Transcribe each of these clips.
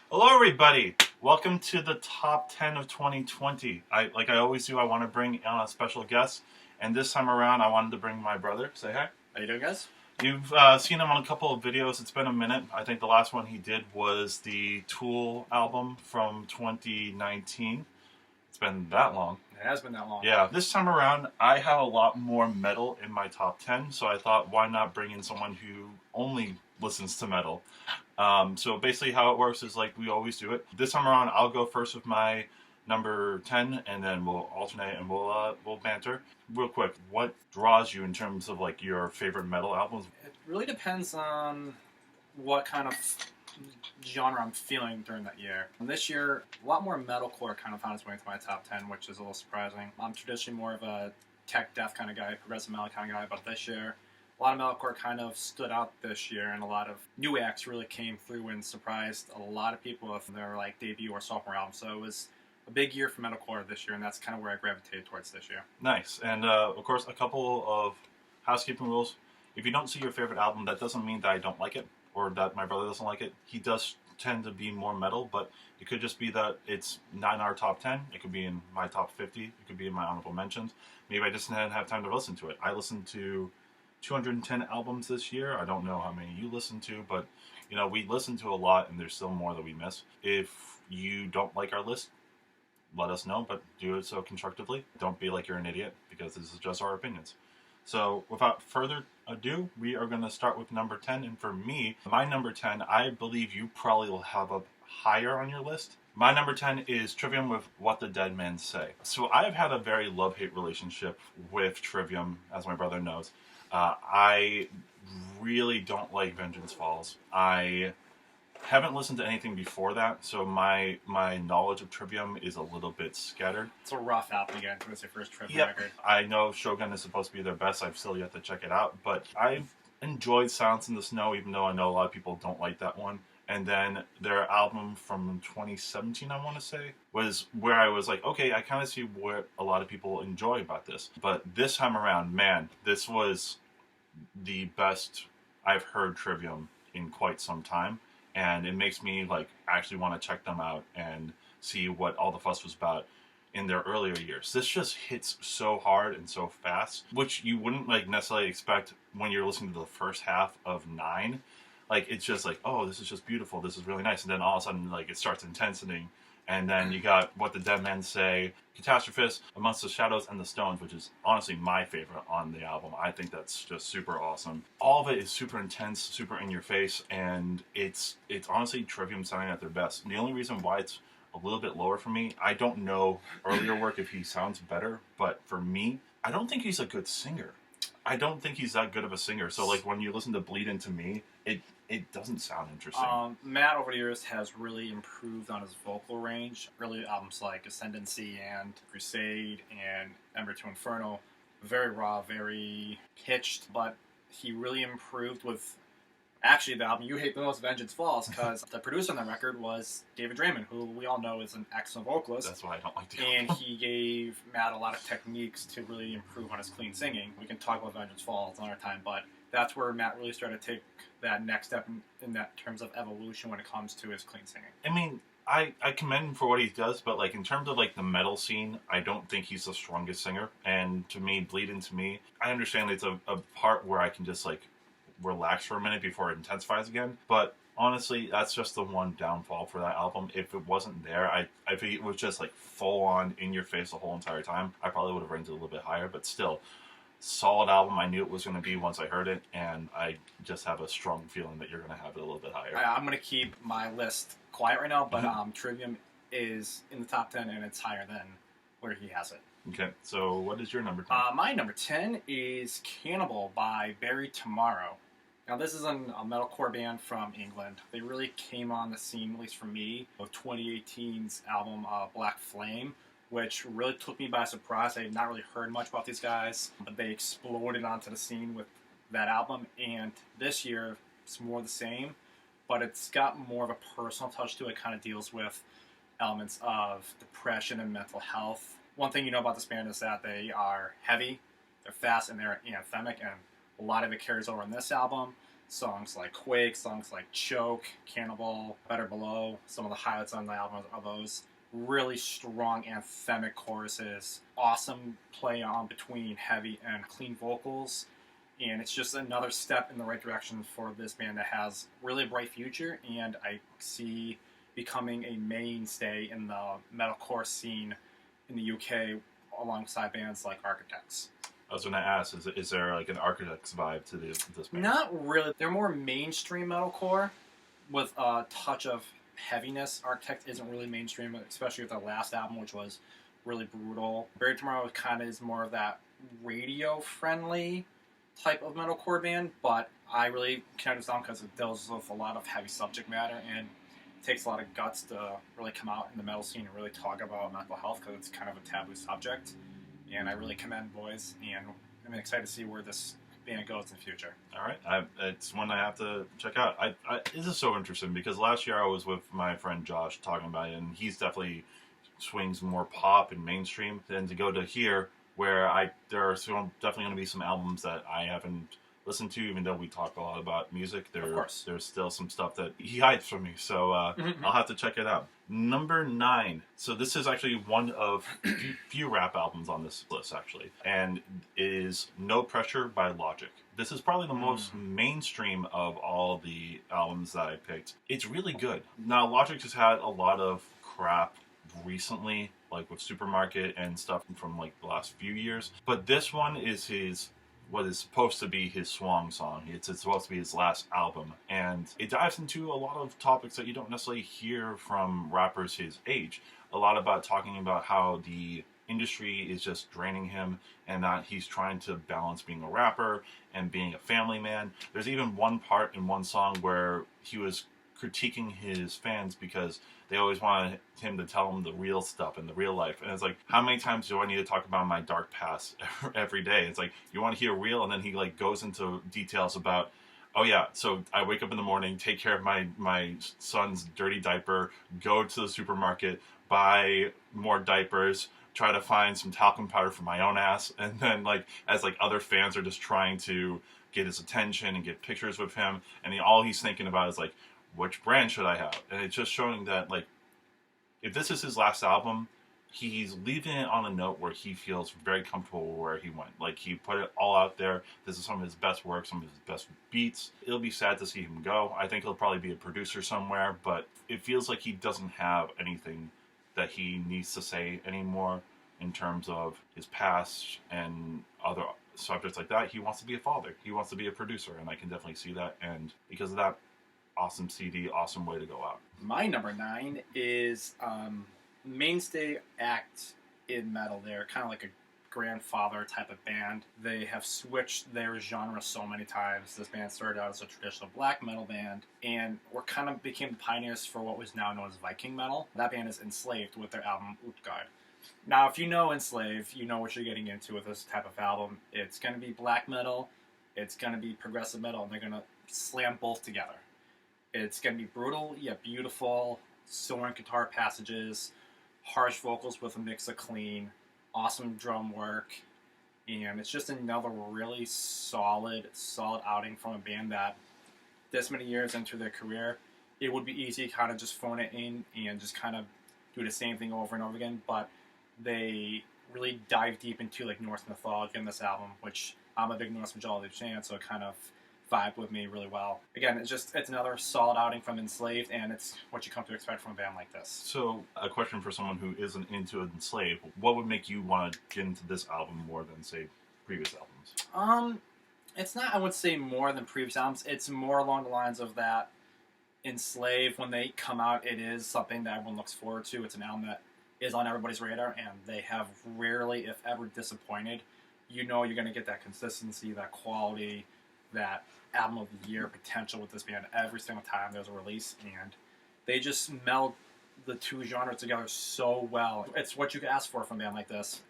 Hello, everybody. Welcome to the top 10 of 2020. Like I always do, I want to bring on a special guest, and this time around, I wanted to bring my brother. Say hi. How you doing, guys? You've seen him on a couple of videos. It's been a minute. I think the last one he did was the Tool album from 2019. It's been that long. It has been that long. Yeah, this time around, I have a lot more metal in my top 10, so I thought, why not bring in someone who only listens to metal? So basically, how it works is like we always do it. This time around, I'll go first with my number 10, and then we'll alternate and we'll banter. Real quick, what draws you in terms of like your favorite metal albums? It really depends on what kind of genre I'm feeling during that year. And this year, a lot more metalcore kind of found its way into my top 10, which is a little surprising. I'm traditionally more of a tech death kind of guy, progressive metal kind of guy, but this year, a lot of metalcore kind of stood out this year, and a lot of new acts really came through and surprised a lot of people with their like debut or sophomore album. So it was a big year for metalcore this year, and that's kind of where I gravitated towards this year. Nice. And of course, a couple of housekeeping rules. If you don't see your favorite album, that doesn't mean that I don't like it or that my brother doesn't like it. He does tend to be more metal, but it could just be that it's not in our top 10. It could be in my top 50. It could be in my honorable mentions. Maybe I just didn't have time to listen to it. I listened to 210 albums this year. I don't know how many you listen to, but you know, we listen to a lot and there's still more that we miss. If you don't like our list, let us know, but do it so constructively. Don't be like you're an idiot, because this is just our opinions. So without further ado, we are going to start with number 10. And for me, my number 10, I believe you probably will have up higher on your list. My number 10 is Trivium with What the Dead Men Say. So I've had a very love-hate relationship with Trivium, as my brother knows. I really don't like Vengeance Falls. I haven't listened to anything before that, so my knowledge of Trivium is a little bit scattered. It's a rough album to get into. It's your first Trivium Yep. record. I know Shogun is supposed to be their best. I've still yet to check it out, but I've enjoyed Silence in the Snow, even though I know a lot of people don't like that one. And then their album from 2017, I want to say, was where I was like, okay, I kind of see what a lot of people enjoy about this. But this time around, man, this was the best I've heard Trivium in quite some time. And it makes me like actually want to check them out and see what all the fuss was about in their earlier years. This just hits so hard and so fast, which you wouldn't like necessarily expect when you're listening to the first half of 9. Like it's just like, oh, this is just beautiful, this is really nice, and then all of a sudden like it starts intensity, and then you got What the Dead Men Say, Catastrophist, Amongst the Shadows and the Stones, which is honestly my favorite on the album. I think that's just super awesome. All of it is super intense, super in your face, and it's honestly Trivium sounding at their best. The only reason why it's a little bit lower for me, I don't know earlier work if he sounds better, but for me, I don't think he's a good singer. I don't think he's that good of a singer. So like when you listen to Bleed Into Me, it doesn't sound interesting. Matt over the years has really improved on his vocal range. Really, albums like Ascendancy and Crusade and Ember to Inferno, very raw, very pitched, but he really improved with actually the album you hate the most, Vengeance Falls, because the producer on that record was David Draymond, who we all know is an excellent vocalist. That's why I don't like the And album. he gave Matt a lot of techniques to really improve on his clean singing. We can talk about Vengeance Falls another time, but that's where Matt really started to take that next step in that terms of evolution when it comes to his clean singing. I mean, I commend him for what he does, but like in terms of like the metal scene, I don't think he's the strongest singer. And to me, Bleed Into Me, I understand it's a part where I can just like relax for a minute before it intensifies again. But honestly, that's just the one downfall for that album. If it wasn't there, I think it was just like full on in your face the whole entire time, I probably would have ranked it a little bit higher. But still, solid album. I knew it was going to be once I heard it, and I just have a strong feeling that you're going to have it a little bit higher. I'm going to keep my list quiet right now, but Trivium is in the top 10, and it's higher than where he has it. Okay, so what is your number 10? My number 10 is Cannibal by Bury Tomorrow. Now, this is a metalcore band from England. They really came on the scene, at least for me, with 2018's album Black Flame, which really took me by surprise. I had not really heard much about these guys, but they exploded onto the scene with that album. And this year, it's more the same, but it's got more of a personal touch to it. It kind of deals with elements of depression and mental health. One thing you know about this band is that they are heavy, they're fast, and they're anthemic, and a lot of it carries over on this album. Songs like Quake, songs like Choke, Cannibal, Better Below. Some of the highlights on the album are those. Really strong anthemic choruses, awesome play on between heavy and clean vocals, and it's just another step in the right direction for this band that has really a bright future, and I see becoming a mainstay in the metalcore scene in the UK alongside bands like Architects. I was going to ask, is there like an Architects vibe to this band? Not really. They're more mainstream metalcore with a touch of heaviness. Architect isn't really mainstream, especially with the last album, which was really brutal. Buried Tomorrow kind of is more of that radio-friendly type of metalcore band, but I really connect with them because it deals with a lot of heavy subject matter, and it takes a lot of guts to really come out in the metal scene and really talk about mental health because it's kind of a taboo subject. And I really commend boys, and I'm excited to see where this band goes in the future. All right, it's one I have to check out. This is so interesting because last year I was with my friend Josh talking about it, and he's definitely swings more pop and mainstream. Then to go to here, where there are definitely going to be some albums that I haven't listened to, even though we talk a lot about music. There's still some stuff that he hides from me, so I'll have to check it out. Number 9. So this is actually one of few rap albums on this list, actually, and it is No Pressure by Logic. This is probably the most mainstream of all the albums that I picked. It's really good. Now, Logic has had a lot of crap recently, like with Supermarket and stuff from like the last few years, but this one is what is supposed to be his swan song. It's supposed to be his last album, and it dives into a lot of topics that you don't necessarily hear from rappers his age. A lot about talking about how the industry is just draining him, and that he's trying to balance being a rapper and being a family man. There's even one part in one song where he was critiquing his fans because they always wanted him to tell them the real stuff and the real life. And it's like, how many times do I need to talk about my dark past every day? It's like, you want to hear real, and then he like goes into details about, oh yeah, so I wake up in the morning, take care of my son's dirty diaper, go to the supermarket, buy more diapers, try to find some talcum powder for my own ass, and then like as like other fans are just trying to get his attention and get pictures with him, and all he's thinking about is like, which brand should I have? And it's just showing that, like, if this is his last album, he's leaving it on a note where he feels very comfortable where he went. Like, he put it all out there. This is some of his best work, some of his best beats. It'll be sad to see him go. I think he'll probably be a producer somewhere, but it feels like he doesn't have anything that he needs to say anymore in terms of his past and other subjects like that. He wants to be a father. He wants to be a producer, and I can definitely see that. And because of that, awesome CD, awesome way to go out. My number 9 is mainstay act in metal. They're kind of like a grandfather type of band. They have switched their genre so many times. This band started out as a traditional black metal band and kind of became the pioneers for what was now known as Viking metal. That band is Enslaved with their album Utgard. Now, if you know Enslaved, you know what you're getting into with this type of album. It's going to be black metal, it's going to be progressive metal, and they're going to slam both together. It's going to be brutal, yet beautiful, soaring guitar passages, harsh vocals with a mix of clean, awesome drum work, and it's just another really solid outing from a band that this many years into their career, it would be easy to kind of just phone it in and just kind of do the same thing over and over again, but they really dive deep into like Norse mythology in this album, which I'm a big Norse mythology fan, so it kind of vibe with me really well. Again, it's another solid outing from Enslaved, and it's what you come to expect from a band like this. So, a question for someone who isn't into Enslaved: what would make you want to get into this album more than, say, previous albums? It's not, I would say, more than previous albums. It's more along the lines of that Enslaved, when they come out, it is something that everyone looks forward to. It's an album that is on everybody's radar, and they have rarely, if ever, disappointed. You know you're going to get that consistency, that quality, that album of the year potential with this band every single time there's a release, and they just meld the two genres together so well. It's what you could ask for from a band like this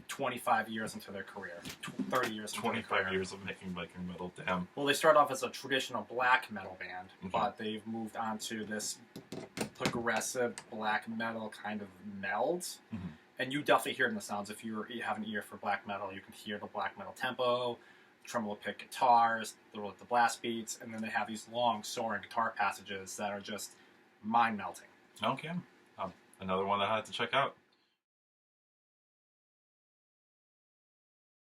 25 years into their career, 30 years into 25 their career. years of making Viking metal, damn. Well, they started off as a traditional black metal band, but they've moved on to this progressive black metal kind of meld. And you definitely hear it in the sounds. If you have an ear for black metal, you can hear the black metal tempo, tremolo pick guitars, the blast beats, and then they have these long soaring guitar passages that are just mind melting. Okay. Another one that I had to check out.